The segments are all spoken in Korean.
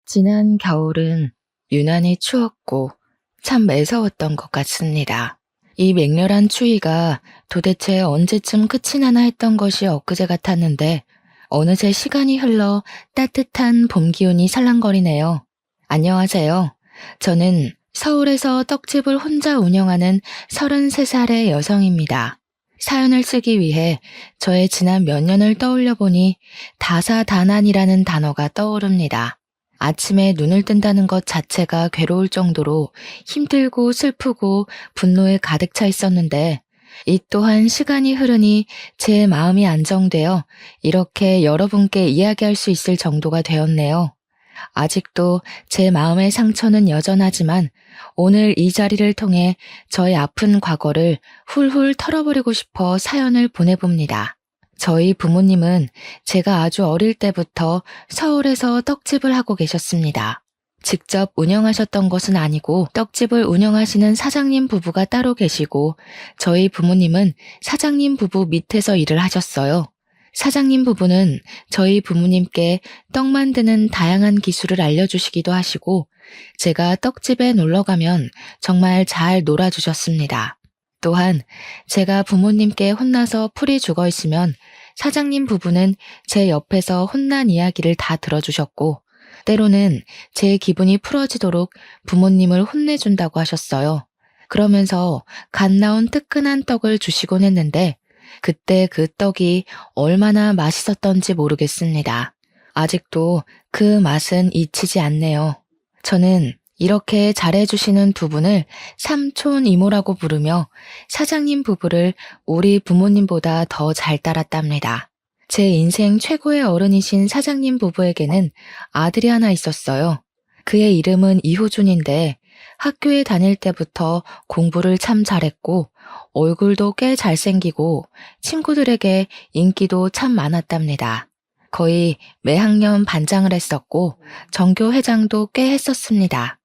지난 겨울은 유난히 추웠고 참 매서웠던 것 같습니다. 이 맹렬한 추위가 도대체 언제쯤 끝이 나나 했던 것이 엊그제 같았는데 어느새 시간이 흘러 따뜻한 봄 기운이 살랑거리네요. 안녕하세요. 저는 서울에서 떡집을 혼자 운영하는 33살의 여성입니다. 사연을 쓰기 위해 저의 지난 몇 년을 떠올려 보니 다사다난이라는 단어가 떠오릅니다. 아침에 눈을 뜬다는 것 자체가 괴로울 정도로 힘들고 슬프고 분노에 가득 차 있었는데 이 또한 시간이 흐르니 제 마음이 안정되어 이렇게 여러분께 이야기할 수 있을 정도가 되었네요. 아직도 제 마음의 상처는 여전하지만 오늘 이 자리를 통해 저의 아픈 과거를 훌훌 털어버리고 싶어 사연을 보내봅니다. 저희 부모님은 제가 아주 어릴 때부터 서울에서 떡집을 하고 계셨습니다. 직접 운영하셨던 것은 아니고 떡집을 운영하시는 사장님 부부가 따로 계시고 저희 부모님은 사장님 부부 밑에서 일을 하셨어요. 사장님 부부는 저희 부모님께 떡 만드는 다양한 기술을 알려주시기도 하시고 제가 떡집에 놀러 가면 정말 잘 놀아주셨습니다. 또한 제가 부모님께 혼나서 풀이 죽어 있으면 사장님 부부는 제 옆에서 혼난 이야기를 다 들어주셨고 때로는 제 기분이 풀어지도록 부모님을 혼내준다고 하셨어요. 그러면서 갓 나온 뜨끈한 떡을 주시곤 했는데 그때 그 떡이 얼마나 맛있었던지 모르겠습니다. 아직도 그 맛은 잊히지 않네요. 저는 이렇게 잘해주시는 두 분을 삼촌 이모라고 부르며 사장님 부부를 우리 부모님보다 더 잘 따랐답니다. 제 인생 최고의 어른이신 사장님 부부에게는 아들이 하나 있었어요. 그의 이름은 이호준인데 학교에 다닐 때부터 공부를 참 잘했고 얼굴도 꽤 잘생기고 친구들에게 인기도 참 많았답니다. 거의 매학년 반장을 했었고 전교 회장도 꽤 했었습니다.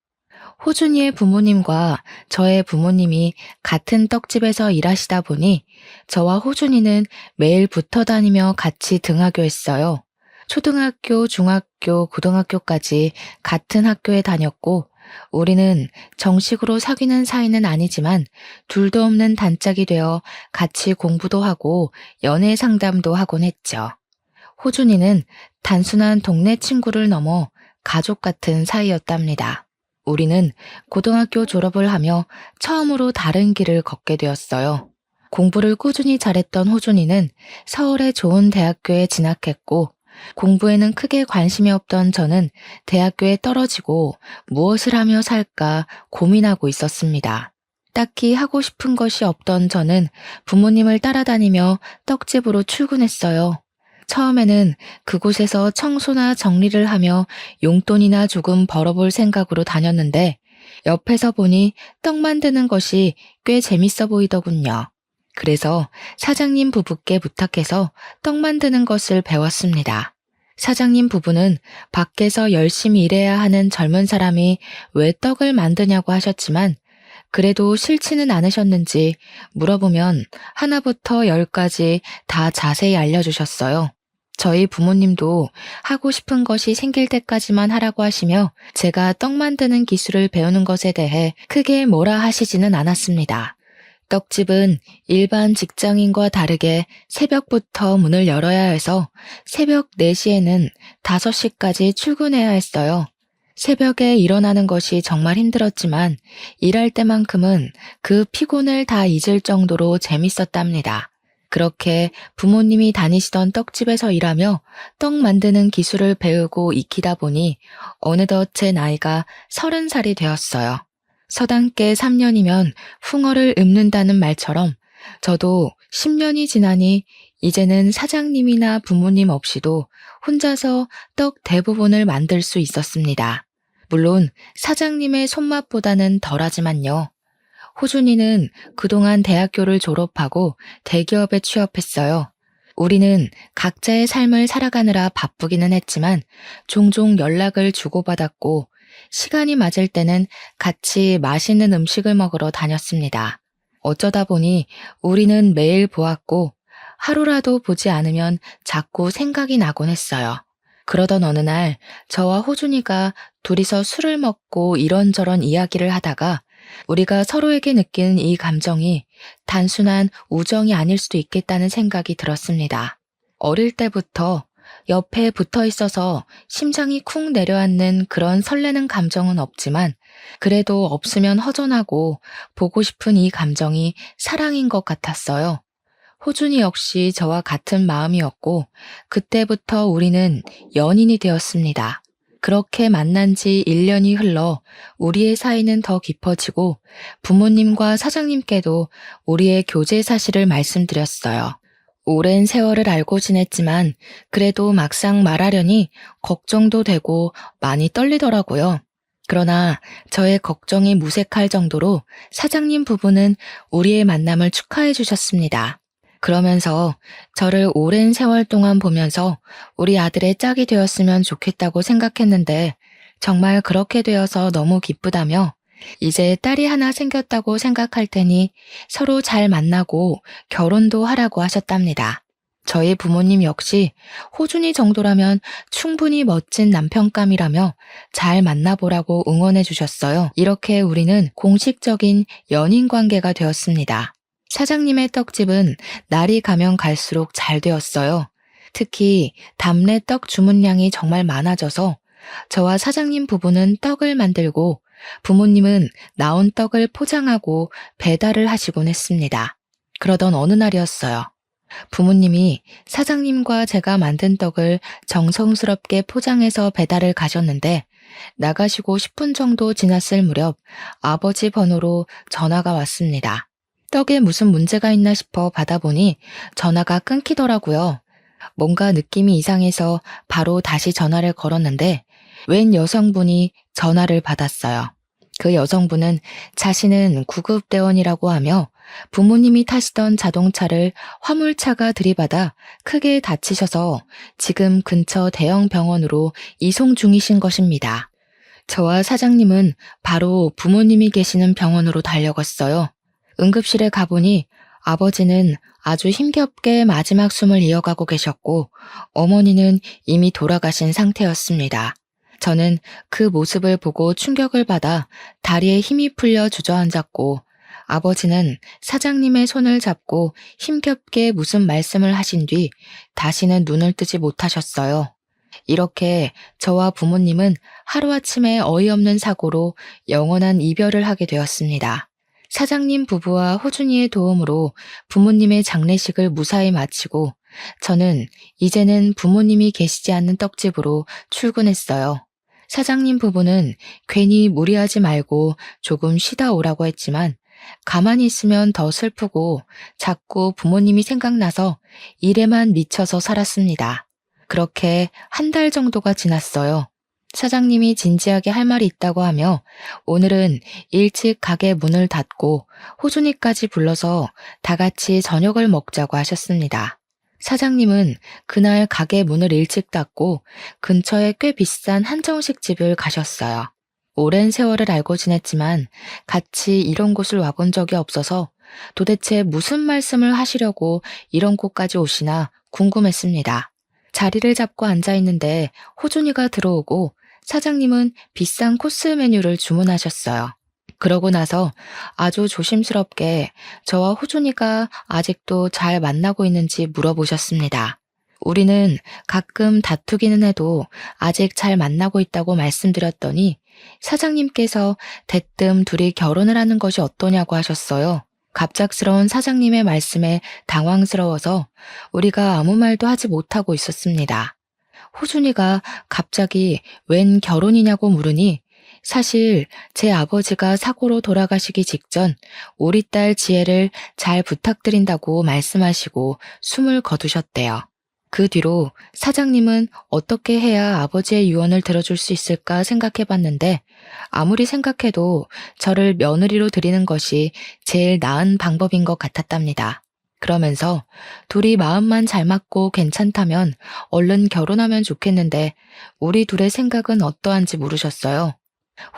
호준이의 부모님과 저의 부모님이 같은 떡집에서 일하시다 보니 저와 호준이는 매일 붙어 다니며 같이 등하교했어요. 초등학교, 중학교, 고등학교까지 같은 학교에 다녔고 우리는 정식으로 사귀는 사이는 아니지만 둘도 없는 단짝이 되어 같이 공부도 하고 연애 상담도 하곤 했죠. 호준이는 단순한 동네 친구를 넘어 가족 같은 사이였답니다. 우리는 고등학교 졸업을 하며 처음으로 다른 길을 걷게 되었어요. 공부를 꾸준히 잘했던 호준이는 서울의 좋은 대학교에 진학했고 공부에는 크게 관심이 없던 저는 대학교에 떨어지고 무엇을 하며 살까 고민하고 있었습니다. 딱히 하고 싶은 것이 없던 저는 부모님을 따라다니며 떡집으로 출근했어요. 처음에는 그곳에서 청소나 정리를 하며 용돈이나 조금 벌어볼 생각으로 다녔는데 옆에서 보니 떡 만드는 것이 꽤 재밌어 보이더군요. 그래서 사장님 부부께 부탁해서 떡 만드는 것을 배웠습니다. 사장님 부부는 밖에서 열심히 일해야 하는 젊은 사람이 왜 떡을 만드냐고 하셨지만 그래도 싫지는 않으셨는지 물어보면 하나부터 열까지 다 자세히 알려주셨어요. 저희 부모님도 하고 싶은 것이 생길 때까지만 하라고 하시며 제가 떡 만드는 기술을 배우는 것에 대해 크게 뭐라 하시지는 않았습니다. 떡집은 일반 직장인과 다르게 새벽부터 문을 열어야 해서 새벽 4시에는 5시까지 출근해야 했어요. 새벽에 일어나는 것이 정말 힘들었지만 일할 때만큼은 그 피곤을 다 잊을 정도로 재밌었답니다. 그렇게 부모님이 다니시던 떡집에서 일하며 떡 만드는 기술을 배우고 익히다 보니 어느덧 제 나이가 30살이 되었어요. 서당께 3년이면 붕어를 읊는다는 말처럼 저도 10년이 지나니 이제는 사장님이나 부모님 없이도 혼자서 떡 대부분을 만들 수 있었습니다. 물론 사장님의 손맛보다는 덜하지만요. 호준이는 그동안 대학교를 졸업하고 대기업에 취업했어요. 우리는 각자의 삶을 살아가느라 바쁘기는 했지만 종종 연락을 주고받았고 시간이 맞을 때는 같이 맛있는 음식을 먹으러 다녔습니다. 어쩌다 보니 우리는 매일 보았고 하루라도 보지 않으면 자꾸 생각이 나곤 했어요. 그러던 어느 날 저와 호준이가 둘이서 술을 먹고 이런저런 이야기를 하다가 우리가 서로에게 느끼는 이 감정이 단순한 우정이 아닐 수도 있겠다는 생각이 들었습니다. 어릴 때부터 옆에 붙어 있어서 심장이 쿵 내려앉는 그런 설레는 감정은 없지만 그래도 없으면 허전하고 보고 싶은 이 감정이 사랑인 것 같았어요. 호준이 역시 저와 같은 마음이었고 그때부터 우리는 연인이 되었습니다. 그렇게 만난 지 1년이 흘러 우리의 사이는 더 깊어지고 부모님과 사장님께도 우리의 교제 사실을 말씀드렸어요. 오랜 세월을 알고 지냈지만 그래도 막상 말하려니 걱정도 되고 많이 떨리더라고요. 그러나 저의 걱정이 무색할 정도로 사장님 부부는 우리의 만남을 축하해 주셨습니다. 그러면서 저를 오랜 세월 동안 보면서 우리 아들의 짝이 되었으면 좋겠다고 생각했는데 정말 그렇게 되어서 너무 기쁘다며 이제 딸이 하나 생겼다고 생각할 테니 서로 잘 만나고 결혼도 하라고 하셨답니다. 저희 부모님 역시 호준이 정도라면 충분히 멋진 남편감이라며 잘 만나보라고 응원해 주셨어요. 이렇게 우리는 공식적인 연인 관계가 되었습니다. 사장님의 떡집은 날이 가면 갈수록 잘 되었어요. 특히 답례 떡 주문량이 정말 많아져서 저와 사장님 부부는 떡을 만들고 부모님은 나온 떡을 포장하고 배달을 하시곤 했습니다. 그러던 어느 날이었어요. 부모님이 사장님과 제가 만든 떡을 정성스럽게 포장해서 배달을 가셨는데 나가시고 10분 정도 지났을 무렵 아버지 번호로 전화가 왔습니다. 떡에 무슨 문제가 있나 싶어 받아보니 전화가 끊기더라고요. 뭔가 느낌이 이상해서 바로 다시 전화를 걸었는데 웬 여성분이 전화를 받았어요. 그 여성분은 자신은 구급대원이라고 하며 부모님이 타시던 자동차를 화물차가 들이받아 크게 다치셔서 지금 근처 대형 병원으로 이송 중이신 것입니다. 저와 사장님은 바로 부모님이 계시는 병원으로 달려갔어요. 응급실에 가보니 아버지는 아주 힘겹게 마지막 숨을 이어가고 계셨고 어머니는 이미 돌아가신 상태였습니다. 저는 그 모습을 보고 충격을 받아 다리에 힘이 풀려 주저앉았고 아버지는 사장님의 손을 잡고 힘겹게 무슨 말씀을 하신 뒤 다시는 눈을 뜨지 못하셨어요. 이렇게 저와 부모님은 하루아침에 어이없는 사고로 영원한 이별을 하게 되었습니다. 사장님 부부와 호준이의 도움으로 부모님의 장례식을 무사히 마치고 저는 이제는 부모님이 계시지 않는 떡집으로 출근했어요. 사장님 부부는 괜히 무리하지 말고 조금 쉬다 오라고 했지만 가만히 있으면 더 슬프고 자꾸 부모님이 생각나서 일에만 미쳐서 살았습니다. 그렇게 한 달 정도가 지났어요. 사장님이 진지하게 할 말이 있다고 하며 오늘은 일찍 가게 문을 닫고 호준이까지 불러서 다 같이 저녁을 먹자고 하셨습니다. 사장님은 그날 가게 문을 일찍 닫고 근처에 꽤 비싼 한정식 집을 가셨어요. 오랜 세월을 알고 지냈지만 같이 이런 곳을 와본 적이 없어서 도대체 무슨 말씀을 하시려고 이런 곳까지 오시나 궁금했습니다. 자리를 잡고 앉아 있는데 호준이가 들어오고 사장님은 비싼 코스 메뉴를 주문하셨어요. 그러고 나서 아주 조심스럽게 저와 호준이가 아직도 잘 만나고 있는지 물어보셨습니다. 우리는 가끔 다투기는 해도 아직 잘 만나고 있다고 말씀드렸더니 사장님께서 대뜸 둘이 결혼을 하는 것이 어떠냐고 하셨어요. 갑작스러운 사장님의 말씀에 당황스러워서 우리가 아무 말도 하지 못하고 있었습니다. 호준이가 갑자기 웬 결혼이냐고 물으니 사실 제 아버지가 사고로 돌아가시기 직전 우리 딸 지혜를 잘 부탁드린다고 말씀하시고 숨을 거두셨대요. 그 뒤로 사장님은 어떻게 해야 아버지의 유언을 들어줄 수 있을까 생각해봤는데 아무리 생각해도 저를 며느리로 드리는 것이 제일 나은 방법인 것 같았답니다. 그러면서 둘이 마음만 잘 맞고 괜찮다면 얼른 결혼하면 좋겠는데 우리 둘의 생각은 어떠한지 물으셨어요.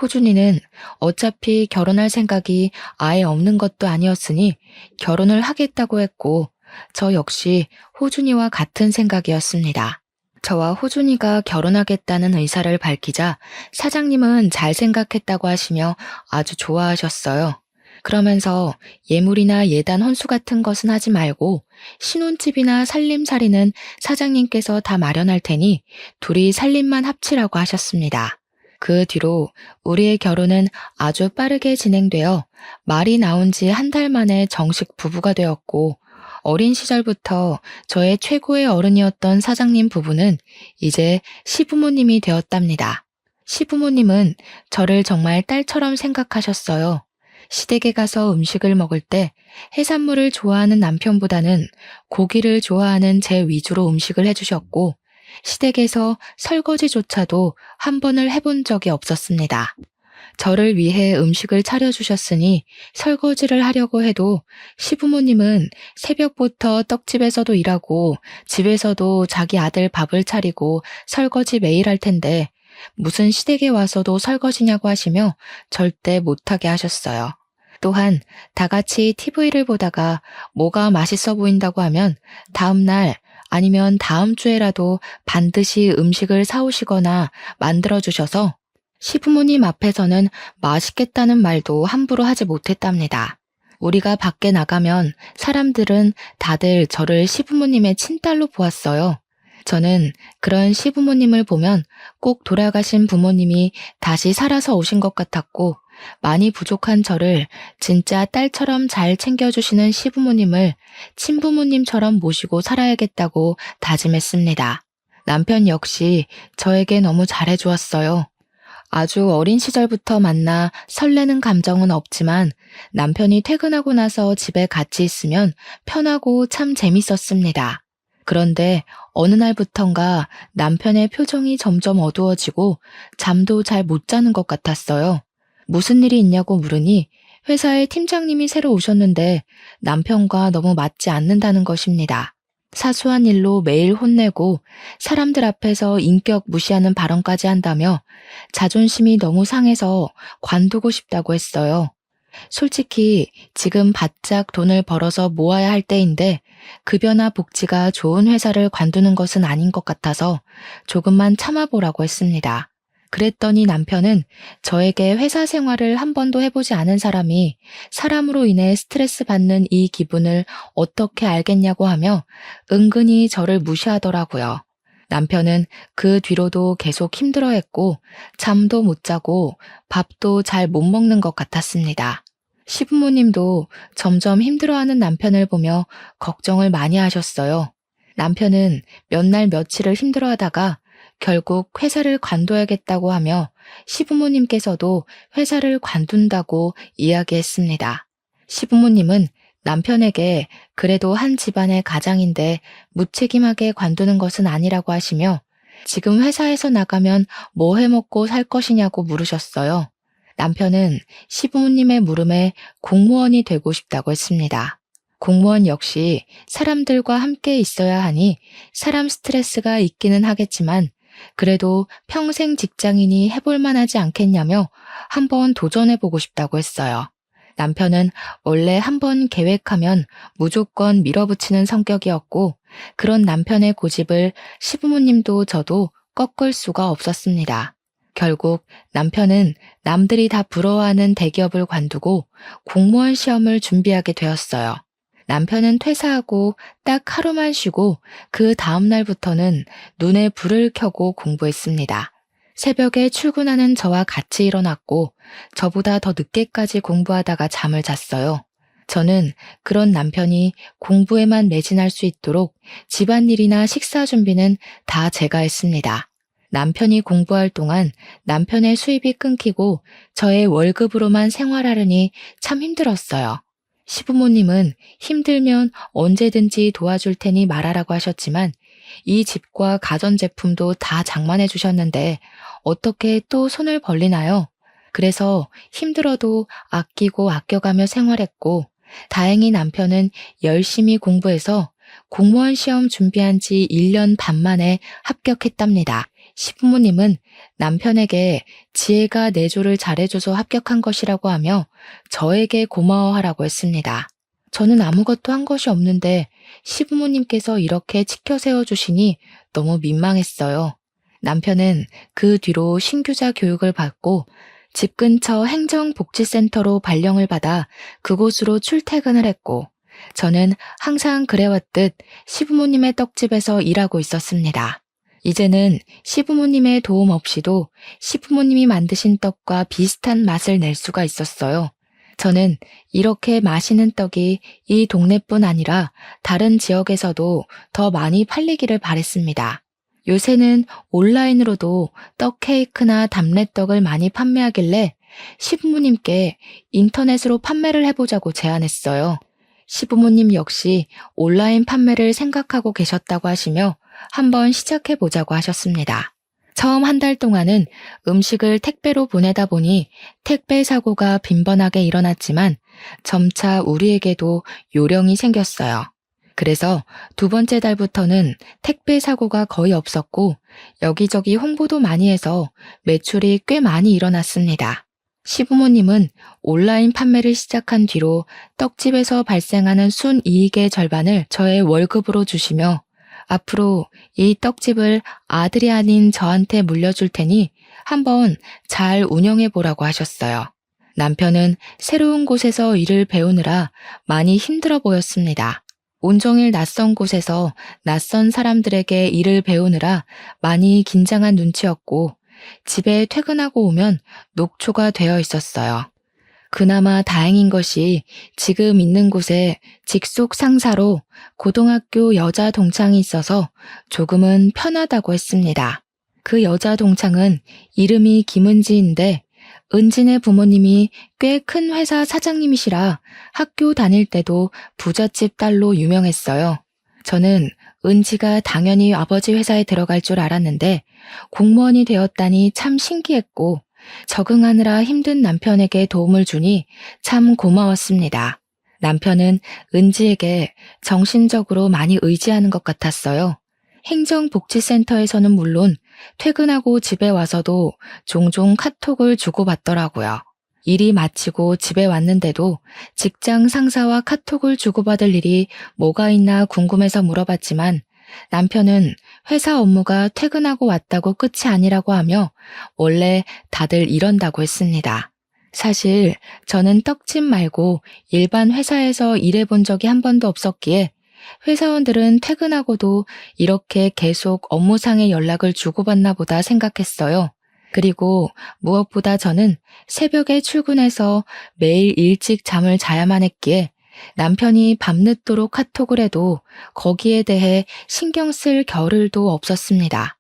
호준이는 어차피 결혼할 생각이 아예 없는 것도 아니었으니 결혼을 하겠다고 했고 저 역시 호준이와 같은 생각이었습니다. 저와 호준이가 결혼하겠다는 의사를 밝히자 사장님은 잘 생각했다고 하시며 아주 좋아하셨어요. 그러면서 예물이나 예단 혼수 같은 것은 하지 말고 신혼집이나 살림살이는 사장님께서 다 마련할 테니 둘이 살림만 합치라고 하셨습니다. 그 뒤로 우리의 결혼은 아주 빠르게 진행되어 말이 나온 지 한 달 만에 정식 부부가 되었고 어린 시절부터 저의 최고의 어른이었던 사장님 부부는 이제 시부모님이 되었답니다. 시부모님은 저를 정말 딸처럼 생각하셨어요. 시댁에 가서 음식을 먹을 때 해산물을 좋아하는 남편보다는 고기를 좋아하는 제 위주로 음식을 해주셨고 시댁에서 설거지조차도 한 번을 해본 적이 없었습니다. 저를 위해 음식을 차려주셨으니 설거지를 하려고 해도 시부모님은 새벽부터 떡집에서도 일하고 집에서도 자기 아들 밥을 차리고 설거지 매일 할 텐데 무슨 시댁에 와서도 설거지냐고 하시며 절대 못하게 하셨어요. 또한 다 같이 TV를 보다가 뭐가 맛있어 보인다고 하면 다음날 아니면 다음 주에라도 반드시 음식을 사오시거나 만들어주셔서 시부모님 앞에서는 맛있겠다는 말도 함부로 하지 못했답니다. 우리가 밖에 나가면 사람들은 다들 저를 시부모님의 친딸로 보았어요. 저는 그런 시부모님을 보면 꼭 돌아가신 부모님이 다시 살아서 오신 것 같았고 많이 부족한 저를 진짜 딸처럼 잘 챙겨주시는 시부모님을 친부모님처럼 모시고 살아야겠다고 다짐했습니다. 남편 역시 저에게 너무 잘해주었어요. 아주 어린 시절부터 만나 설레는 감정은 없지만 남편이 퇴근하고 나서 집에 같이 있으면 편하고 참 재밌었습니다. 그런데 어느 날부턴가 남편의 표정이 점점 어두워지고 잠도 잘 못 자는 것 같았어요. 무슨 일이 있냐고 물으니 회사에 팀장님이 새로 오셨는데 남편과 너무 맞지 않는다는 것입니다. 사소한 일로 매일 혼내고 사람들 앞에서 인격 무시하는 발언까지 한다며 자존심이 너무 상해서 관두고 싶다고 했어요. 솔직히 지금 바짝 돈을 벌어서 모아야 할 때인데 급여나 복지가 좋은 회사를 관두는 것은 아닌 것 같아서 조금만 참아보라고 했습니다. 그랬더니 남편은 저에게 회사 생활을 한 번도 해보지 않은 사람이 사람으로 인해 스트레스 받는 이 기분을 어떻게 알겠냐고 하며 은근히 저를 무시하더라고요. 남편은 그 뒤로도 계속 힘들어했고 잠도 못 자고 밥도 잘 못 먹는 것 같았습니다. 시부모님도 점점 힘들어하는 남편을 보며 걱정을 많이 하셨어요. 남편은 몇 날 며칠을 힘들어하다가 결국 회사를 관둬야겠다고 하며 시부모님께서도 회사를 관둔다고 이야기했습니다. 시부모님은 남편에게 그래도 한 집안의 가장인데 무책임하게 관두는 것은 아니라고 하시며 지금 회사에서 나가면 뭐 해먹고 살 것이냐고 물으셨어요. 남편은 시부모님의 물음에 공무원이 되고 싶다고 했습니다. 공무원 역시 사람들과 함께 있어야 하니 사람 스트레스가 있기는 하겠지만 그래도 평생 직장인이 해볼 만하지 않겠냐며 한번 도전해보고 싶다고 했어요. 남편은 원래 한번 계획하면 무조건 밀어붙이는 성격이었고 그런 남편의 고집을 시부모님도 저도 꺾을 수가 없었습니다. 결국 남편은 남들이 다 부러워하는 대기업을 관두고 공무원 시험을 준비하게 되었어요. 남편은 퇴사하고 딱 하루만 쉬고 그 다음 날부터는 눈에 불을 켜고 공부했습니다. 새벽에 출근하는 저와 같이 일어났고 저보다 더 늦게까지 공부하다가 잠을 잤어요. 저는 그런 남편이 공부에만 매진할 수 있도록 집안일이나 식사 준비는 다 제가 했습니다. 남편이 공부할 동안 남편의 수입이 끊기고 저의 월급으로만 생활하려니 참 힘들었어요. 시부모님은 힘들면 언제든지 도와줄 테니 말하라고 하셨지만 이 집과 가전제품도 다 장만해 주셨는데 어떻게 또 손을 벌리나요? 그래서 힘들어도 아끼고 아껴가며 생활했고 다행히 남편은 열심히 공부해서 공무원 시험 준비한 지 1년 반 만에 합격했답니다. 시부모님은 남편에게 지혜가 내조를 잘해줘서 합격한 것이라고 하며 저에게 고마워하라고 했습니다. 저는 아무것도 한 것이 없는데 시부모님께서 이렇게 치켜 세워주시니 너무 민망했어요. 남편은 그 뒤로 신규자 교육을 받고 집 근처 행정복지센터로 발령을 받아 그곳으로 출퇴근을 했고, 저는 항상 그래왔듯 시부모님의 떡집에서 일하고 있었습니다. 이제는 시부모님의 도움 없이도 시부모님이 만드신 떡과 비슷한 맛을 낼 수가 있었어요. 저는 이렇게 맛있는 떡이 이 동네뿐 아니라 다른 지역에서도 더 많이 팔리기를 바랬습니다. 요새는 온라인으로도 떡 케이크나 답례떡을 많이 판매하길래 시부모님께 인터넷으로 판매를 해보자고 제안했어요. 시부모님 역시 온라인 판매를 생각하고 계셨다고 하시며 한번 시작해보자고 하셨습니다. 처음 한 달 동안은 음식을 택배로 보내다 보니 택배 사고가 빈번하게 일어났지만 점차 우리에게도 요령이 생겼어요. 그래서 두 번째 달부터는 택배 사고가 거의 없었고 여기저기 홍보도 많이 해서 매출이 꽤 많이 일어났습니다. 시부모님은 온라인 판매를 시작한 뒤로 떡집에서 발생하는 순이익의 절반을 저의 월급으로 주시며 앞으로 이 떡집을 아들이 아닌 저한테 물려줄 테니 한번 잘 운영해 보라고 하셨어요. 남편은 새로운 곳에서 일을 배우느라 많이 힘들어 보였습니다. 온종일 낯선 곳에서 낯선 사람들에게 일을 배우느라 많이 긴장한 눈치였고 집에 퇴근하고 오면 녹초가 되어 있었어요. 그나마 다행인 것이 지금 있는 곳에 직속 상사로 고등학교 여자 동창이 있어서 조금은 편하다고 했습니다. 그 여자 동창은 이름이 김은지인데 은진의 부모님이 꽤 큰 회사 사장님이시라 학교 다닐 때도 부잣집 딸로 유명했어요. 저는 은지가 당연히 아버지 회사에 들어갈 줄 알았는데 공무원이 되었다니 참 신기했고 적응하느라 힘든 남편에게 도움을 주니 참 고마웠습니다. 남편은 은지에게 정신적으로 많이 의지하는 것 같았어요. 행정복지센터에서는 물론 퇴근하고 집에 와서도 종종 카톡을 주고받더라고요. 일이 마치고 집에 왔는데도 직장 상사와 카톡을 주고받을 일이 뭐가 있나 궁금해서 물어봤지만 남편은 회사 업무가 퇴근하고 왔다고 끝이 아니라고 하며 원래 다들 이런다고 했습니다. 사실 저는 떡집 말고 일반 회사에서 일해본 적이 한 번도 없었기에 회사원들은 퇴근하고도 이렇게 계속 업무상의 연락을 주고받나 보다 생각했어요. 그리고 무엇보다 저는 새벽에 출근해서 매일 일찍 잠을 자야만 했기에 남편이 밤늦도록 카톡을 해도 거기에 대해 신경 쓸 겨를도 없었습니다.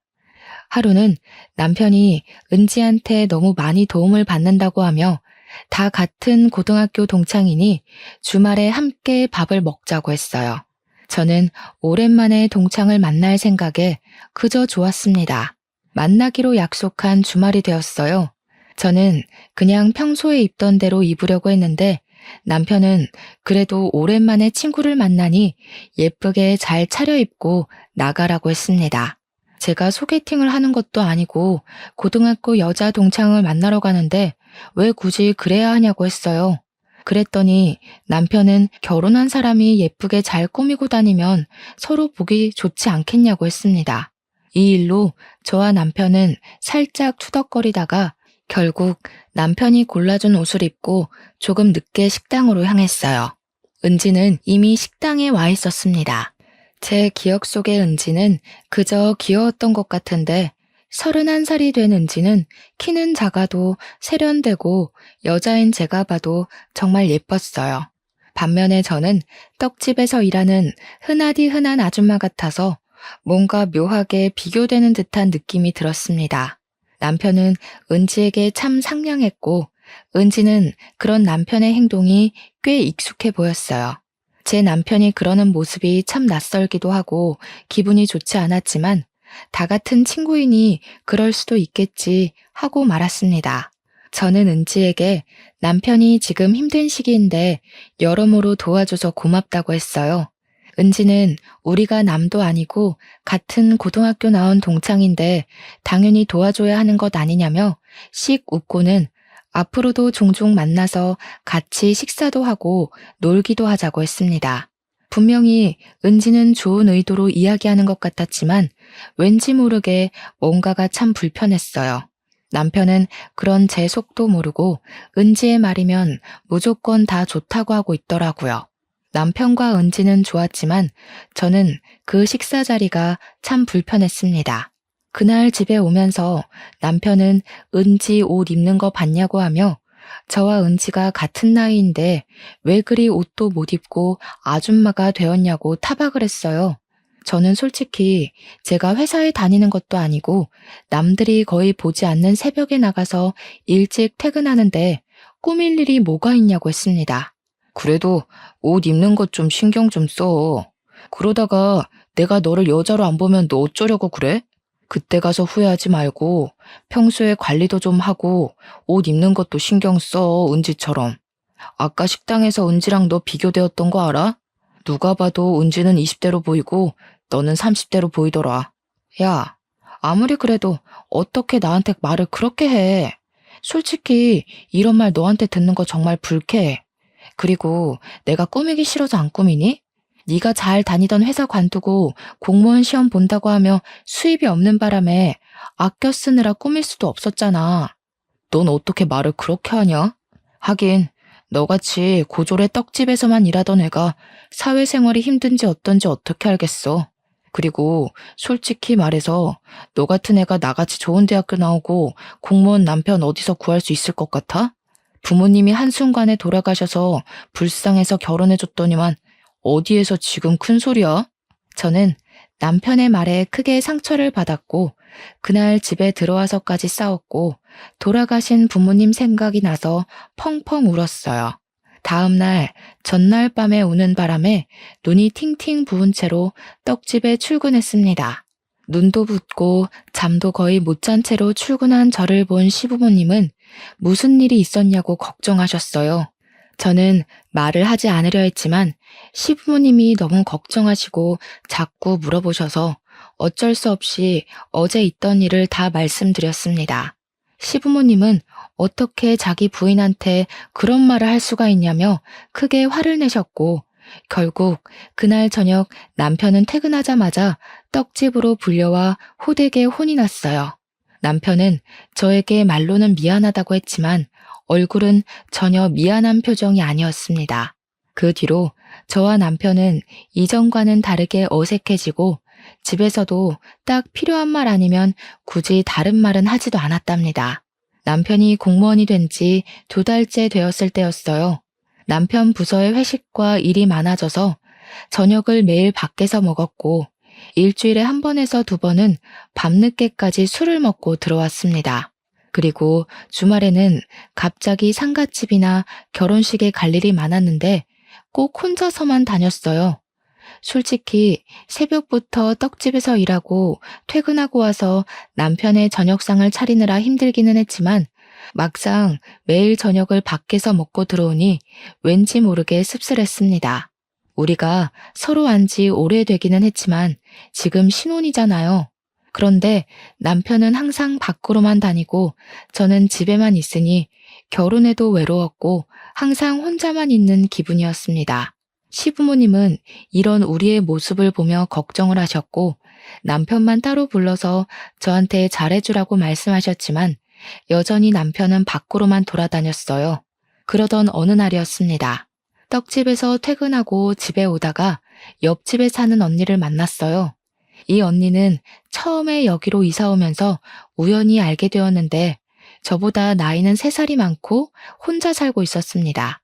하루는 남편이 은지한테 너무 많이 도움을 받는다고 하며 다 같은 고등학교 동창이니 주말에 함께 밥을 먹자고 했어요. 저는 오랜만에 동창을 만날 생각에 그저 좋았습니다. 만나기로 약속한 주말이 되었어요. 저는 그냥 평소에 입던 대로 입으려고 했는데 남편은 그래도 오랜만에 친구를 만나니 예쁘게 잘 차려입고 나가라고 했습니다. 제가 소개팅을 하는 것도 아니고 고등학교 여자 동창을 만나러 가는데 왜 굳이 그래야 하냐고 했어요. 그랬더니 남편은 결혼한 사람이 예쁘게 잘 꾸미고 다니면 서로 보기 좋지 않겠냐고 했습니다. 이 일로 저와 남편은 살짝 투덕거리다가 결국 남편이 골라준 옷을 입고 조금 늦게 식당으로 향했어요. 은지는 이미 식당에 와 있었습니다. 제 기억 속의 은지는 그저 귀여웠던 것 같은데 31살이 된 은지는 키는 작아도 세련되고 여자인 제가 봐도 정말 예뻤어요. 반면에 저는 떡집에서 일하는 흔하디 흔한 아줌마 같아서 뭔가 묘하게 비교되는 듯한 느낌이 들었습니다. 남편은 은지에게 참 상냥했고 은지는 그런 남편의 행동이 꽤 익숙해 보였어요. 제 남편이 그러는 모습이 참 낯설기도 하고 기분이 좋지 않았지만 다 같은 친구이니 그럴 수도 있겠지 하고 말았습니다. 저는 은지에게 남편이 지금 힘든 시기인데 여러모로 도와줘서 고맙다고 했어요. 은지는 우리가 남도 아니고 같은 고등학교 나온 동창인데 당연히 도와줘야 하는 것 아니냐며 씩 웃고는 앞으로도 종종 만나서 같이 식사도 하고 놀기도 하자고 했습니다. 분명히 은지는 좋은 의도로 이야기하는 것 같았지만 왠지 모르게 뭔가가 참 불편했어요. 남편은 그런 제 속도 모르고 은지의 말이면 무조건 다 좋다고 하고 있더라고요. 남편과 은지는 좋았지만 저는 그 식사 자리가 참 불편했습니다. 그날 집에 오면서 남편은 은지 옷 입는 거 봤냐고 하며 저와 은지가 같은 나이인데 왜 그리 옷도 못 입고 아줌마가 되었냐고 타박을 했어요. 저는 솔직히 제가 회사에 다니는 것도 아니고 남들이 거의 보지 않는 새벽에 나가서 일찍 퇴근하는데 꾸밀 일이 뭐가 있냐고 했습니다. 그래도 옷 입는 것 좀 신경 좀 써. 그러다가 내가 너를 여자로 안 보면 너 어쩌려고 그래? 그때 가서 후회하지 말고 평소에 관리도 좀 하고 옷 입는 것도 신경 써, 은지처럼. 아까 식당에서 은지랑 너 비교되었던 거 알아? 누가 봐도 은지는 20대로 보이고 너는 30대로 보이더라. 야, 아무리 그래도 어떻게 나한테 말을 그렇게 해? 솔직히 이런 말 너한테 듣는 거 정말 불쾌해. 그리고 내가 꾸미기 싫어서 안 꾸미니? 네가 잘 다니던 회사 관두고 공무원 시험 본다고 하며 수입이 없는 바람에 아껴 쓰느라 꾸밀 수도 없었잖아. 넌 어떻게 말을 그렇게 하냐? 하긴 너같이 고졸의 떡집에서만 일하던 애가 사회생활이 힘든지 어떤지 어떻게 알겠어. 그리고 솔직히 말해서 너 같은 애가 나같이 좋은 대학교 나오고 공무원 남편 어디서 구할 수 있을 것 같아? 부모님이 한순간에 돌아가셔서 불쌍해서 결혼해줬더니만 어디에서 지금 큰 소리야? 저는 남편의 말에 크게 상처를 받았고 그날 집에 들어와서까지 싸웠고 돌아가신 부모님 생각이 나서 펑펑 울었어요. 다음 날, 전날 밤에 우는 바람에 눈이 팅팅 부은 채로 떡집에 출근했습니다. 눈도 붓고 잠도 거의 못 잔 채로 출근한 저를 본 시부모님은 무슨 일이 있었냐고 걱정하셨어요. 저는 말을 하지 않으려 했지만 시부모님이 너무 걱정하시고 자꾸 물어보셔서 어쩔 수 없이 어제 있던 일을 다 말씀드렸습니다. 시부모님은 어떻게 자기 부인한테 그런 말을 할 수가 있냐며 크게 화를 내셨고 결국 그날 저녁 남편은 퇴근하자마자 떡집으로 불려와 호되게 혼이 났어요. 남편은 저에게 말로는 미안하다고 했지만 얼굴은 전혀 미안한 표정이 아니었습니다. 그 뒤로 저와 남편은 이전과는 다르게 어색해지고 집에서도 딱 필요한 말 아니면 굳이 다른 말은 하지도 않았답니다. 남편이 공무원이 된 지 2달째 되었을 때였어요. 남편 부서의 회식과 일이 많아져서 저녁을 매일 밖에서 먹었고 일주일에 1번에서 2번은 밤늦게까지 술을 먹고 들어왔습니다. 그리고 주말에는 갑자기 상갓집이나 결혼식에 갈 일이 많았는데 꼭 혼자서만 다녔어요. 솔직히 새벽부터 떡집에서 일하고 퇴근하고 와서 남편의 저녁상을 차리느라 힘들기는 했지만 막상 매일 저녁을 밖에서 먹고 들어오니 왠지 모르게 씁쓸했습니다. 우리가 서로 안 지 오래되기는 했지만 지금 신혼이잖아요. 그런데 남편은 항상 밖으로만 다니고 저는 집에만 있으니 결혼해도 외로웠고 항상 혼자만 있는 기분이었습니다. 시부모님은 이런 우리의 모습을 보며 걱정을 하셨고 남편만 따로 불러서 저한테 잘해주라고 말씀하셨지만 여전히 남편은 밖으로만 돌아다녔어요. 그러던 어느 날이었습니다. 떡집에서 퇴근하고 집에 오다가 옆집에 사는 언니를 만났어요. 이 언니는 처음에 여기로 이사 오면서 우연히 알게 되었는데 저보다 나이는 3살이 많고 혼자 살고 있었습니다.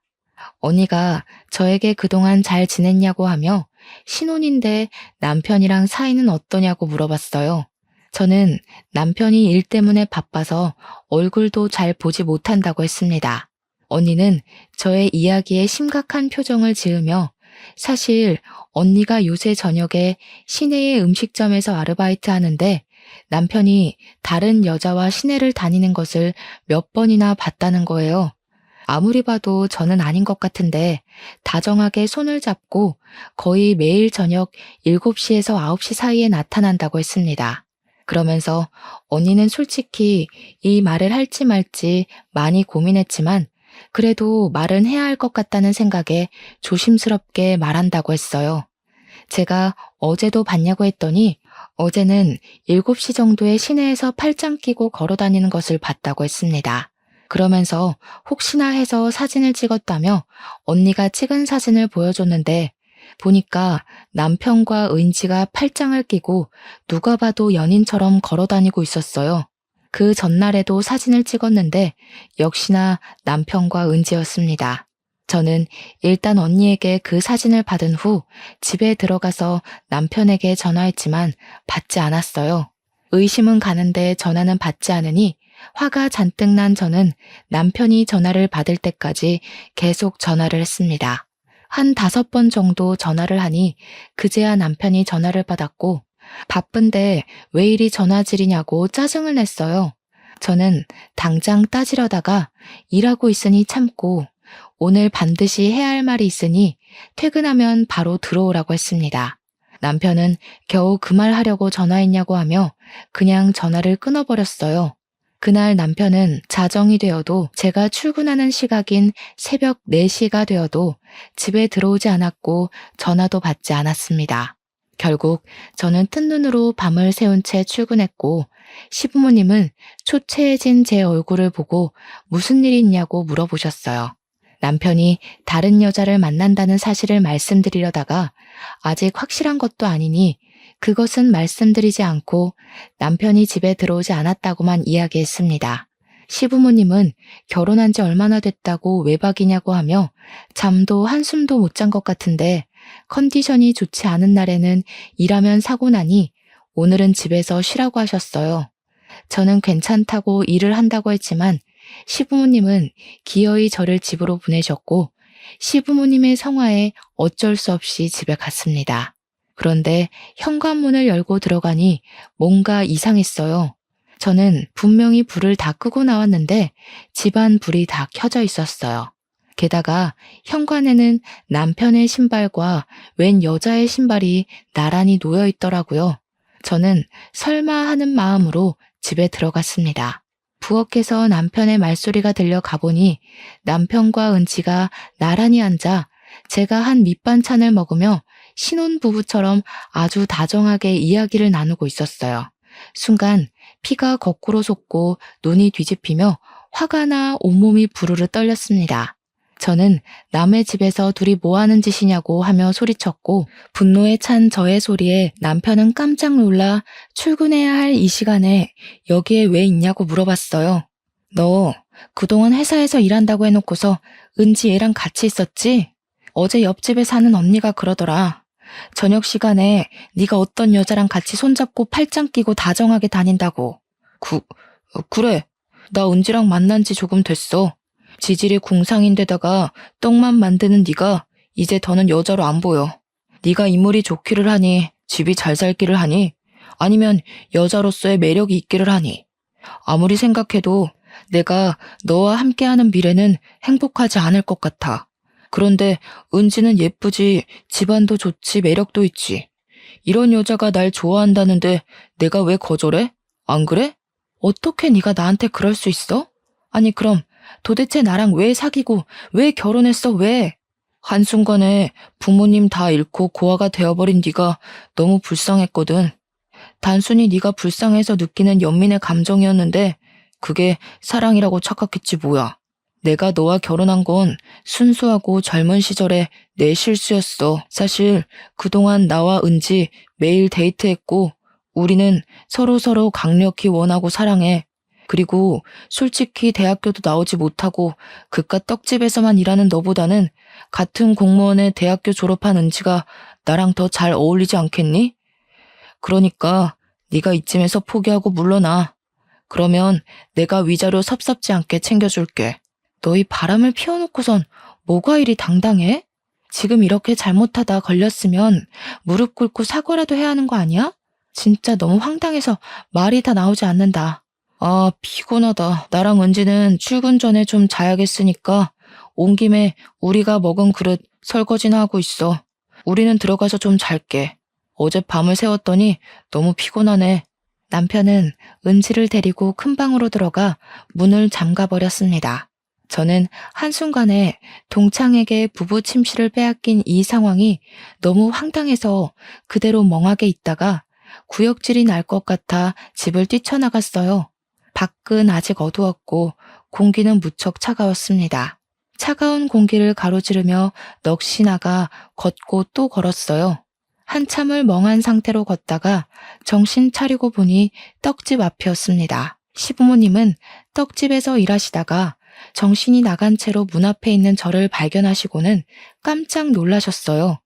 언니가 저에게 그동안 잘 지냈냐고 하며 신혼인데 남편이랑 사이는 어떠냐고 물어봤어요. 저는 남편이 일 때문에 바빠서 얼굴도 잘 보지 못한다고 했습니다. 언니는 저의 이야기에 심각한 표정을 지으며 사실 언니가 요새 저녁에 시내의 음식점에서 아르바이트 하는데 남편이 다른 여자와 시내를 다니는 것을 몇 번이나 봤다는 거예요. 아무리 봐도 저는 아닌 것 같은데 다정하게 손을 잡고 거의 매일 저녁 7시에서 9시 사이에 나타난다고 했습니다. 그러면서 언니는 솔직히 이 말을 할지 말지 많이 고민했지만 그래도 말은 해야 할 것 같다는 생각에 조심스럽게 말한다고 했어요. 제가 어제도 봤냐고 했더니 어제는 7시 정도에 시내에서 팔짱 끼고 걸어 다니는 것을 봤다고 했습니다. 그러면서 혹시나 해서 사진을 찍었다며 언니가 찍은 사진을 보여줬는데 보니까 남편과 은지가 팔짱을 끼고 누가 봐도 연인처럼 걸어 다니고 있었어요. 그 전날에도 사진을 찍었는데 역시나 남편과 은지였습니다. 저는 일단 언니에게 그 사진을 받은 후 집에 들어가서 남편에게 전화했지만 받지 않았어요. 의심은 가는데 전화는 받지 않으니 화가 잔뜩 난 저는 남편이 전화를 받을 때까지 계속 전화를 했습니다. 한 5번 정도 전화를 하니 그제야 남편이 전화를 받았고 바쁜데 왜 이리 전화질이냐고 짜증을 냈어요. 저는 당장 따지려다가 일하고 있으니 참고 오늘 반드시 해야 할 말이 있으니 퇴근하면 바로 들어오라고 했습니다. 남편은 겨우 그 말 하려고 전화했냐고 하며 그냥 전화를 끊어버렸어요. 그날 남편은 자정이 되어도 제가 출근하는 시각인 새벽 4시가 되어도 집에 들어오지 않았고 전화도 받지 않았습니다. 결국 저는 뜬 눈으로 밤을 새운 채 출근했고 시부모님은 초췌해진 제 얼굴을 보고 무슨 일이 있냐고 물어보셨어요. 남편이 다른 여자를 만난다는 사실을 말씀드리려다가 아직 확실한 것도 아니니 그것은 말씀드리지 않고 남편이 집에 들어오지 않았다고만 이야기했습니다. 시부모님은 결혼한 지 얼마나 됐다고 외박이냐고 하며 잠도 한숨도 못 잔 것 같은데 컨디션이 좋지 않은 날에는 일하면 사고 나니 오늘은 집에서 쉬라고 하셨어요. 저는 괜찮다고 일을 한다고 했지만 시부모님은 기어이 저를 집으로 보내셨고 시부모님의 성화에 어쩔 수 없이 집에 갔습니다. 그런데 현관문을 열고 들어가니 뭔가 이상했어요. 저는 분명히 불을 다 끄고 나왔는데 집안 불이 다 켜져 있었어요. 게다가 현관에는 남편의 신발과 웬 여자의 신발이 나란히 놓여 있더라고요. 저는 설마 하는 마음으로 집에 들어갔습니다. 부엌에서 남편의 말소리가 들려 가보니 남편과 은지가 나란히 앉아 제가 한 밑반찬을 먹으며 신혼부부처럼 아주 다정하게 이야기를 나누고 있었어요. 순간 피가 거꾸로 솟고 눈이 뒤집히며 화가 나 온몸이 부르르 떨렸습니다. 저는 남의 집에서 둘이 뭐하는 짓이냐고 하며 소리쳤고 분노에 찬 저의 소리에 남편은 깜짝 놀라 출근해야 할 이 시간에 여기에 왜 있냐고 물어봤어요. 너 그동안 회사에서 일한다고 해놓고서 은지 얘랑 같이 있었지? 어제 옆집에 사는 언니가 그러더라. 저녁 시간에 네가 어떤 여자랑 같이 손잡고 팔짱 끼고 다정하게 다닌다고. 그래. 나 은지랑 만난 지 조금 됐어. 지질이 궁상인데다가 떡만 만드는 네가 이제 더는 여자로 안 보여. 네가 인물이 좋기를 하니, 집이 잘 살기를 하니, 아니면 여자로서의 매력이 있기를 하니. 아무리 생각해도 내가 너와 함께하는 미래는 행복하지 않을 것 같아. 그런데 은지는 예쁘지, 집안도 좋지, 매력도 있지. 이런 여자가 날 좋아한다는데 내가 왜 거절해? 안 그래? 어떻게 네가 나한테 그럴 수 있어? 아니 그럼 도대체 나랑 왜 사귀고 왜 결혼했어 왜? 한순간에 부모님 다 잃고 고아가 되어버린 네가 너무 불쌍했거든. 단순히 네가 불쌍해서 느끼는 연민의 감정이었는데 그게 사랑이라고 착각했지 뭐야. 내가 너와 결혼한 건 순수하고 젊은 시절의 내 실수였어. 사실 그동안 나와 은지 매일 데이트했고 우리는 서로서로 강력히 원하고 사랑해. 그리고 솔직히 대학교도 나오지 못하고 그깟 떡집에서만 일하는 너보다는 같은 공무원의 대학교 졸업한 은지가 나랑 더 잘 어울리지 않겠니? 그러니까 네가 이쯤에서 포기하고 물러나. 그러면 내가 위자료 섭섭지 않게 챙겨줄게. 너희 바람을 피워놓고선 뭐가 이리 당당해? 지금 이렇게 잘못하다 걸렸으면 무릎 꿇고 사과라도 해야 하는 거 아니야? 진짜 너무 황당해서 말이 다 나오지 않는다. 아, 피곤하다. 나랑 은지는 출근 전에 좀 자야겠으니까 온 김에 우리가 먹은 그릇 설거지나 하고 있어. 우리는 들어가서 좀 잘게. 어제 밤을 새웠더니 너무 피곤하네. 남편은 은지를 데리고 큰 방으로 들어가 문을 잠가버렸습니다. 저는 한순간에 동창에게 부부 침실을 빼앗긴 이 상황이 너무 황당해서 그대로 멍하게 있다가 구역질이 날 것 같아 집을 뛰쳐나갔어요. 밖은 아직 어두웠고 공기는 무척 차가웠습니다. 차가운 공기를 가로지르며 넋이 나가 걷고 또 걸었어요. 한참을 멍한 상태로 걷다가 정신 차리고 보니 떡집 앞이었습니다. 시부모님은 떡집에서 일하시다가 정신이 나간 채로 문 앞에 있는 저를 발견하시고는 깜짝 놀라셨어요.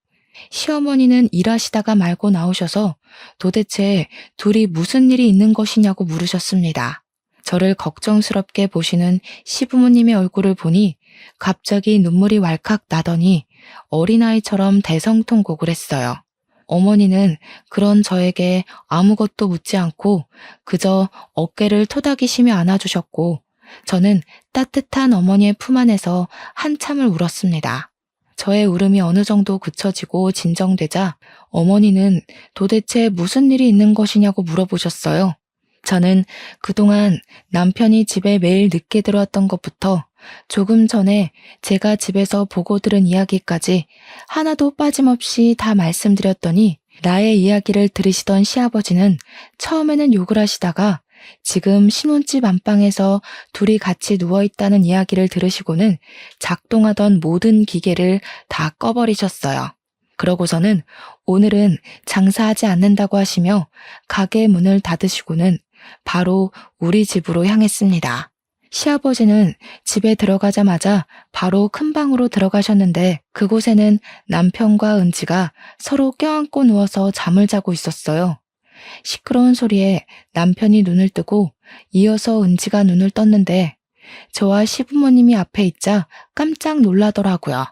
시어머니는 일하시다가 말고 나오셔서 도대체 둘이 무슨 일이 있는 것이냐고 물으셨습니다. 저를 걱정스럽게 보시는 시부모님의 얼굴을 보니 갑자기 눈물이 왈칵 나더니 어린아이처럼 대성통곡을 했어요. 어머니는 그런 저에게 아무것도 묻지 않고 그저 어깨를 토닥이시며 안아주셨고 저는 따뜻한 어머니의 품 안에서 한참을 울었습니다. 저의 울음이 어느 정도 그쳐지고 진정되자 어머니는 도대체 무슨 일이 있는 것이냐고 물어보셨어요. 저는 그동안 남편이 집에 매일 늦게 들어왔던 것부터 조금 전에 제가 집에서 보고 들은 이야기까지 하나도 빠짐없이 다 말씀드렸더니 나의 이야기를 들으시던 시아버지는 처음에는 욕을 하시다가 지금 신혼집 안방에서 둘이 같이 누워있다는 이야기를 들으시고는 작동하던 모든 기계를 다 꺼버리셨어요. 그러고서는 오늘은 장사하지 않는다고 하시며 가게 문을 닫으시고는 바로 우리 집으로 향했습니다. 시아버지는 집에 들어가자마자 바로 큰 방으로 들어가셨는데 그곳에는 남편과 은지가 서로 껴안고 누워서 잠을 자고 있었어요. 시끄러운 소리에 남편이 눈을 뜨고 이어서 은지가 눈을 떴는데 저와 시부모님이 앞에 있자 깜짝 놀라더라고요.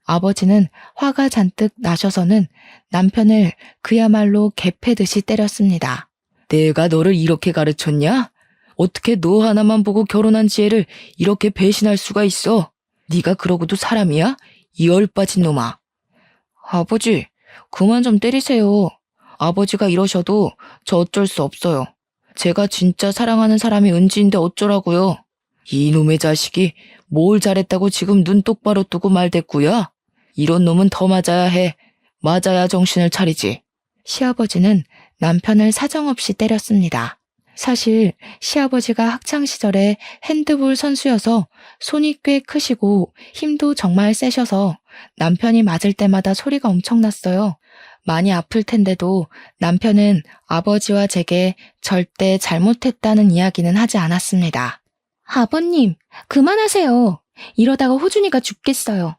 아버지는 화가 잔뜩 나셔서는 남편을 그야말로 개패듯이 때렸습니다. 내가 너를 이렇게 가르쳤냐? 어떻게 너 하나만 보고 결혼한 지혜를 이렇게 배신할 수가 있어? 네가 그러고도 사람이야? 이 얼빠진 놈아. 아버지, 그만 좀 때리세요. 아버지가 이러셔도 저 어쩔 수 없어요. 제가 진짜 사랑하는 사람이 은지인데 어쩌라고요. 이놈의 자식이 뭘 잘했다고 지금 눈 똑바로 뜨고 말댔구야. 이런 놈은 더 맞아야 해. 맞아야 정신을 차리지. 시아버지는 남편을 사정없이 때렸습니다. 사실 시아버지가 학창시절에 핸드볼 선수여서 손이 꽤 크시고 힘도 정말 세셔서 남편이 맞을 때마다 소리가 엄청났어요. 많이 아플 텐데도 남편은 아버지와 제게 절대 잘못했다는 이야기는 하지 않았습니다. 아버님, 그만하세요. 이러다가 호준이가 죽겠어요.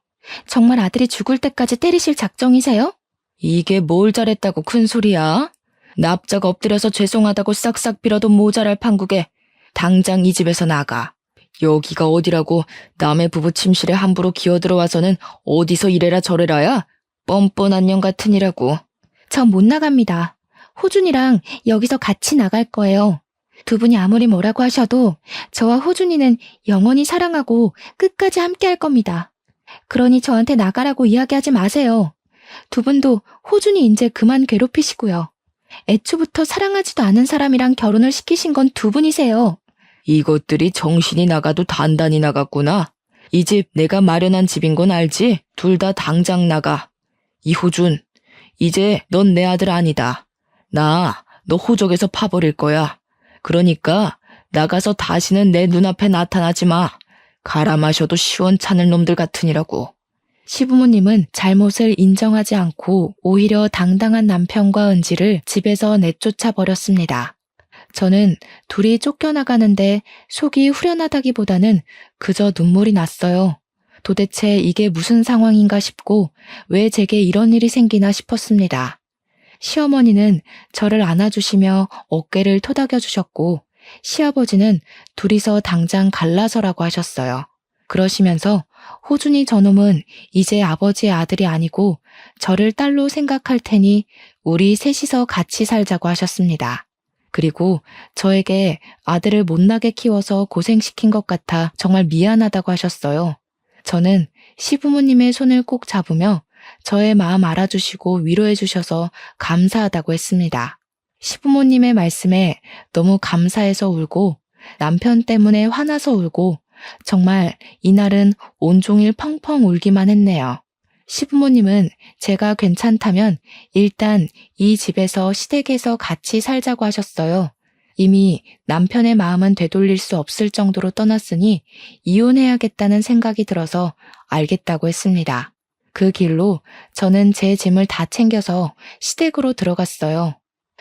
정말 아들이 죽을 때까지 때리실 작정이세요? 이게 뭘 잘했다고 큰 소리야? 납작 엎드려서 죄송하다고 싹싹 빌어도 모자랄 판국에 당장 이 집에서 나가. 여기가 어디라고 남의 부부 침실에 함부로 기어들어와서는 어디서 이래라 저래라야? 뻔뻔한 년 같으니라고. 전 못 나갑니다. 호준이랑 여기서 같이 나갈 거예요. 두 분이 아무리 뭐라고 하셔도 저와 호준이는 영원히 사랑하고 끝까지 함께 할 겁니다. 그러니 저한테 나가라고 이야기하지 마세요. 두 분도 호준이 이제 그만 괴롭히시고요. 애초부터 사랑하지도 않은 사람이랑 결혼을 시키신 건 두 분이세요. 이것들이 정신이 나가도 단단히 나갔구나. 이 집 내가 마련한 집인 건 알지? 둘 다 당장 나가. 이호준, 이제 넌 내 아들 아니다. 나 너 호적에서 파버릴 거야. 그러니까 나가서 다시는 내 눈앞에 나타나지 마. 갈아 마셔도 시원찮을 놈들 같으니라고. 시부모님은 잘못을 인정하지 않고 오히려 당당한 남편과 은지를 집에서 내쫓아 버렸습니다. 저는 둘이 쫓겨나가는데 속이 후련하다기보다는 그저 눈물이 났어요. 도대체 이게 무슨 상황인가 싶고 왜 제게 이런 일이 생기나 싶었습니다. 시어머니는 저를 안아주시며 어깨를 토닥여 주셨고 시아버지는 둘이서 당장 갈라서라고 하셨어요. 그러시면서 호준이 저놈은 이제 아버지의 아들이 아니고 저를 딸로 생각할 테니 우리 셋이서 같이 살자고 하셨습니다. 그리고 저에게 아들을 못나게 키워서 고생시킨 것 같아 정말 미안하다고 하셨어요. 저는 시부모님의 손을 꼭 잡으며 저의 마음 알아주시고 위로해 주셔서 감사하다고 했습니다. 시부모님의 말씀에 너무 감사해서 울고 남편 때문에 화나서 울고 정말 이날은 온종일 펑펑 울기만 했네요. 시부모님은 제가 괜찮다면 일단 이 집에서 시댁에서 같이 살자고 하셨어요. 이미 남편의 마음은 되돌릴 수 없을 정도로 떠났으니 이혼해야겠다는 생각이 들어서 알겠다고 했습니다. 그 길로 저는 제 짐을 다 챙겨서 시댁으로 들어갔어요.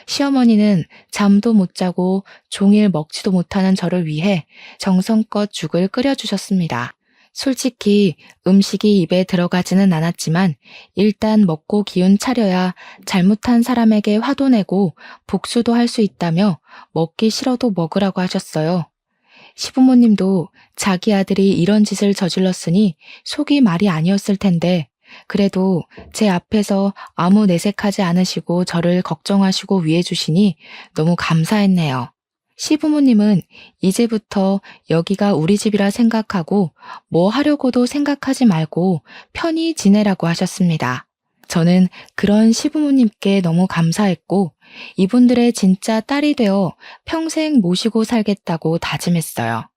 시어머니는 잠도 못 자고 종일 먹지도 못하는 저를 위해 정성껏 죽을 끓여주셨습니다. 솔직히 음식이 입에 들어가지는 않았지만 일단 먹고 기운 차려야 잘못한 사람에게 화도 내고 복수도 할 수 있다며 먹기 싫어도 먹으라고 하셨어요. 시부모님도 자기 아들이 이런 짓을 저질렀으니 속이 말이 아니었을 텐데 그래도 제 앞에서 아무 내색하지 않으시고 저를 걱정하시고 위해주시니 너무 감사했네요. 시부모님은 이제부터 여기가 우리 집이라 생각하고 뭐 하려고도 생각하지 말고 편히 지내라고 하셨습니다. 저는 그런 시부모님께 너무 감사했고 이분들의 진짜 딸이 되어 평생 모시고 살겠다고 다짐했어요.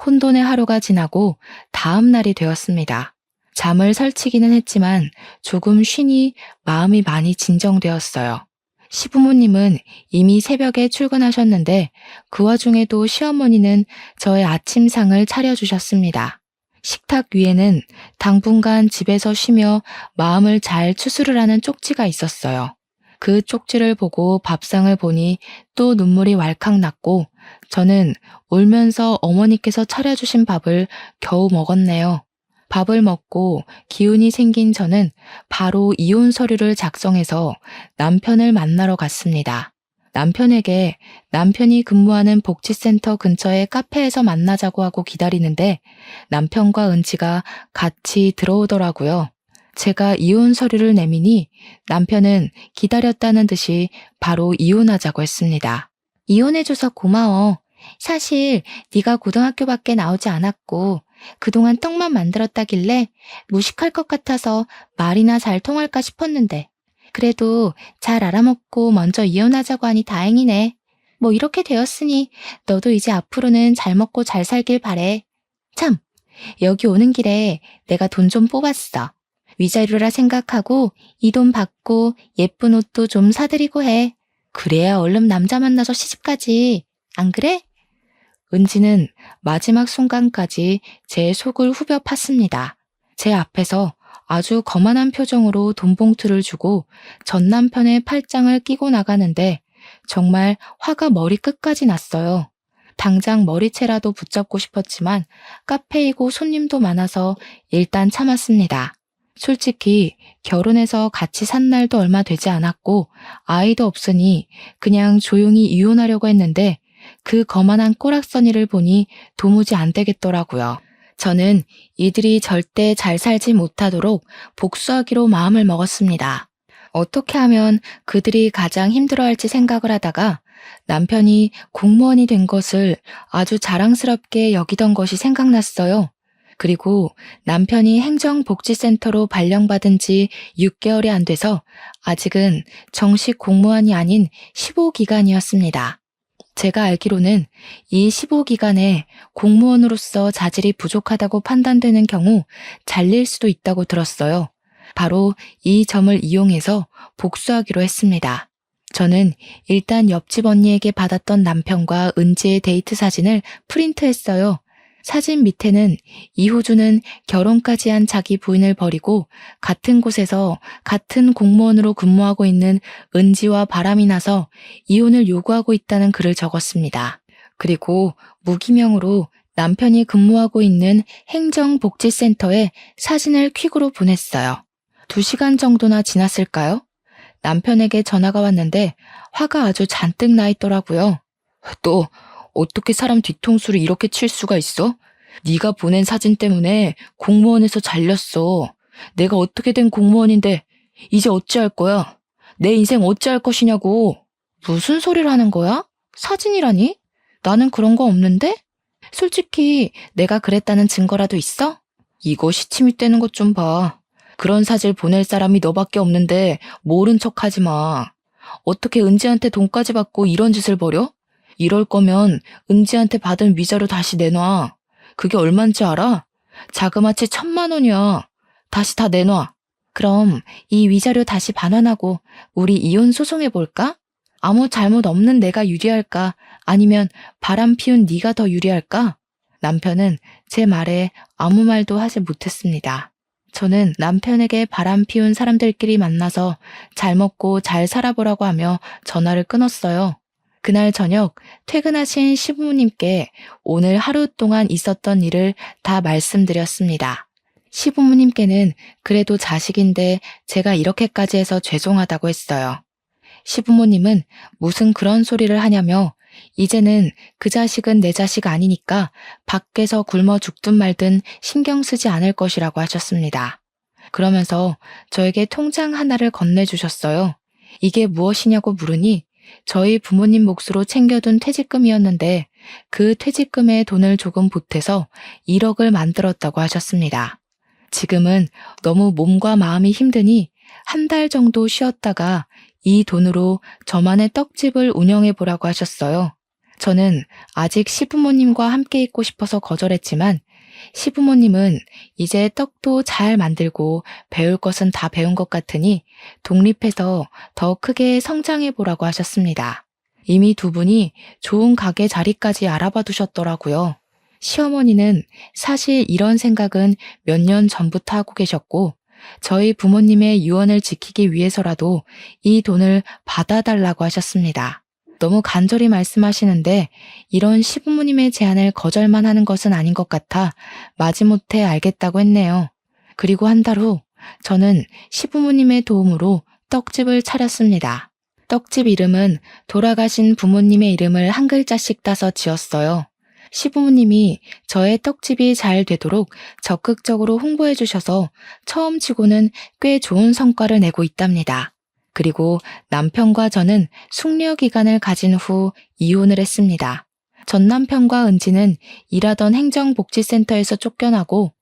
혼돈의 하루가 지나고 다음 날이 되었습니다. 잠을 설치기는 했지만 조금 쉬니 마음이 많이 진정되었어요. 시부모님은 이미 새벽에 출근하셨는데 그 와중에도 시어머니는 저의 아침상을 차려주셨습니다. 식탁 위에는 당분간 집에서 쉬며 마음을 잘 추스르라는 하는 쪽지가 있었어요. 그 쪽지를 보고 밥상을 보니 또 눈물이 왈칵 났고 저는 울면서 어머니께서 차려주신 밥을 겨우 먹었네요. 밥을 먹고 기운이 생긴 저는 바로 이혼 서류를 작성해서 남편을 만나러 갔습니다. 남편에게 남편이 근무하는 복지센터 근처의 카페에서 만나자고 하고 기다리는데 남편과 은지가 같이 들어오더라고요. 제가 이혼 서류를 내미니 남편은 기다렸다는 듯이 바로 이혼하자고 했습니다. 이혼해줘서 고마워. 사실 네가 고등학교밖에 나오지 않았고 그동안 떡만 만들었다길래 무식할 것 같아서 말이나 잘 통할까 싶었는데 그래도 잘 알아먹고 먼저 이혼하자고 하니 다행이네. 뭐 이렇게 되었으니 너도 이제 앞으로는 잘 먹고 잘 살길 바래. 참, 여기 오는 길에 내가 돈 좀 뽑았어. 위자료라 생각하고 이 돈 받고 예쁜 옷도 좀 사드리고 해. 그래야 얼른 남자 만나서 시집가지. 안 그래? 은지는 마지막 순간까지 제 속을 후벼 팠습니다. 제 앞에서 아주 거만한 표정으로 돈봉투를 주고 전 남편의 팔짱을 끼고 나가는데 정말 화가 머리끝까지 났어요. 당장 머리채라도 붙잡고 싶었지만 카페이고 손님도 많아서 일단 참았습니다. 솔직히 결혼해서 같이 산 날도 얼마 되지 않았고 아이도 없으니 그냥 조용히 이혼하려고 했는데 그 거만한 꼬락서니를 보니 도무지 안 되겠더라고요. 저는 이들이 절대 잘 살지 못하도록 복수하기로 마음을 먹었습니다. 어떻게 하면 그들이 가장 힘들어할지 생각을 하다가 남편이 공무원이 된 것을 아주 자랑스럽게 여기던 것이 생각났어요. 그리고 남편이 행정복지센터로 발령받은 지 6개월이 안 돼서 아직은 정식 공무원이 아닌 15기간이었습니다. 제가 알기로는 이 15기간에 공무원으로서 자질이 부족하다고 판단되는 경우 잘릴 수도 있다고 들었어요. 바로 이 점을 이용해서 복수하기로 했습니다. 저는 일단 옆집 언니에게 받았던 남편과 은지의 데이트 사진을 프린트했어요. 사진 밑에는 이호주는 결혼까지 한 자기 부인을 버리고 같은 곳에서 같은 공무원으로 근무하고 있는 은지와 바람이 나서 이혼을 요구하고 있다는 글을 적었습니다. 그리고 무기명으로 남편이 근무하고 있는 행정복지센터에 사진을 퀵으로 보냈어요. 2시간 정도나 지났을까요? 남편에게 전화가 왔는데 화가 아주 잔뜩 나 있더라고요. 또 어떻게 사람 뒤통수를 이렇게 칠 수가 있어? 네가 보낸 사진 때문에 공무원에서 잘렸어. 내가 어떻게 된 공무원인데 이제 어찌할 거야? 내 인생 어찌할 것이냐고. 무슨 소리를 하는 거야? 사진이라니? 나는 그런 거 없는데? 솔직히 내가 그랬다는 증거라도 있어? 이거 시치미 떼는 것 좀 봐. 그런 사진 보낼 사람이 너밖에 없는데 모른 척하지 마. 어떻게 은지한테 돈까지 받고 이런 짓을 벌여? 이럴 거면 은지한테 받은 위자료 다시 내놔. 그게 얼만지 알아? 자그마치 1,000만 원이야. 다시 다 내놔. 그럼 이 위자료 다시 반환하고 우리 이혼 소송해볼까? 아무 잘못 없는 내가 유리할까? 아니면 바람 피운 네가 더 유리할까? 남편은 제 말에 아무 말도 하지 못했습니다. 저는 남편에게 바람 피운 사람들끼리 만나서 잘 먹고 잘 살아보라고 하며 전화를 끊었어요. 그날 저녁 퇴근하신 시부모님께 오늘 하루 동안 있었던 일을 다 말씀드렸습니다. 시부모님께는 그래도 자식인데 제가 이렇게까지 해서 죄송하다고 했어요. 시부모님은 무슨 그런 소리를 하냐며 이제는 그 자식은 내 자식 아니니까 밖에서 굶어 죽든 말든 신경 쓰지 않을 것이라고 하셨습니다. 그러면서 저에게 통장 하나를 건네주셨어요. 이게 무엇이냐고 물으니 저희 부모님 몫으로 챙겨둔 퇴직금이었는데 그 퇴직금에 돈을 조금 보태서 1억을 만들었다고 하셨습니다. 지금은 너무 몸과 마음이 힘드니 한 달 정도 쉬었다가 이 돈으로 저만의 떡집을 운영해 보라고 하셨어요. 저는 아직 시부모님과 함께 있고 싶어서 거절했지만 시부모님은 이제 떡도 잘 만들고 배울 것은 다 배운 것 같으니 독립해서 더 크게 성장해 보라고 하셨습니다. 이미 두 분이 좋은 가게 자리까지 알아봐 두셨더라고요. 시어머니는 사실 이런 생각은 몇 년 전부터 하고 계셨고 저희 부모님의 유언을 지키기 위해서라도 이 돈을 받아달라고 하셨습니다. 너무 간절히 말씀하시는데 이런 시부모님의 제안을 거절만 하는 것은 아닌 것 같아 마지못해 알겠다고 했네요. 그리고 한 달 후 저는 시부모님의 도움으로 떡집을 차렸습니다. 떡집 이름은 돌아가신 부모님의 이름을 한 글자씩 따서 지었어요. 시부모님이 저의 떡집이 잘 되도록 적극적으로 홍보해 주셔서 처음 치고는 꽤 좋은 성과를 내고 있답니다. 그리고 남편과 저는 숙려 기간을 가진 후 이혼을 했습니다. 전 남편과 은지는 일하던 행정복지센터에서 쫓겨나고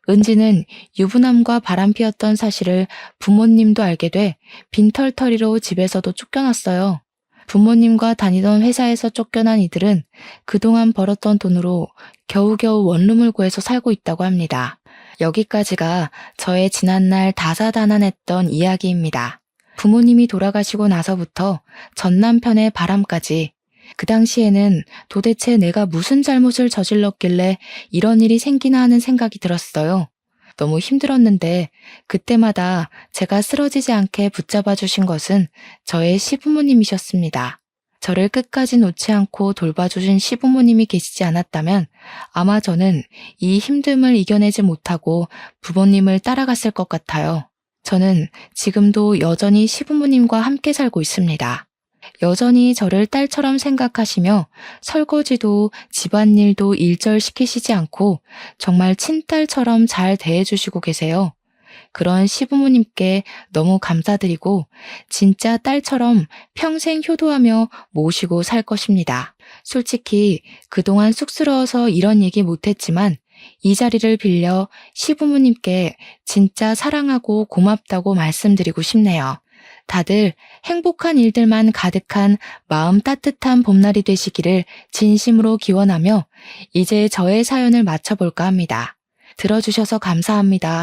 은지는 유부남과 바람피웠던 사실을 부모님도 알게 돼 빈털터리로 집에서도 쫓겨났어요. 부모님과 다니던 회사에서 쫓겨난 이들은 그동안 벌었던 돈으로 겨우겨우 원룸을 구해서 살고 있다고 합니다. 여기까지가 저의 지난날 다사다난했던 이야기입니다. 부모님이 돌아가시고 나서부터 전 남편의 바람까지 그 당시에는 도대체 내가 무슨 잘못을 저질렀길래 이런 일이 생기나 하는 생각이 들었어요. 너무 힘들었는데 그때마다 제가 쓰러지지 않게 붙잡아 주신 것은 저의 시부모님이셨습니다. 저를 끝까지 놓지 않고 돌봐주신 시부모님이 계시지 않았다면 아마 저는 이 힘듦을 이겨내지 못하고 부모님을 따라갔을 것 같아요. 저는 지금도 여전히 시부모님과 함께 살고 있습니다. 여전히 저를 딸처럼 생각하시며 설거지도 집안일도 일절시키시지 않고 정말 친딸처럼 잘 대해주시고 계세요. 그런 시부모님께 너무 감사드리고 진짜 딸처럼 평생 효도하며 모시고 살 것입니다. 솔직히 그동안 쑥스러워서 이런 얘기 못했지만 이 자리를 빌려 시부모님께 진짜 사랑하고 고맙다고 말씀드리고 싶네요. 다들 행복한 일들만 가득한 마음 따뜻한 봄날이 되시기를 진심으로 기원하며 이제 저의 사연을 마쳐볼까 합니다. 들어주셔서 감사합니다.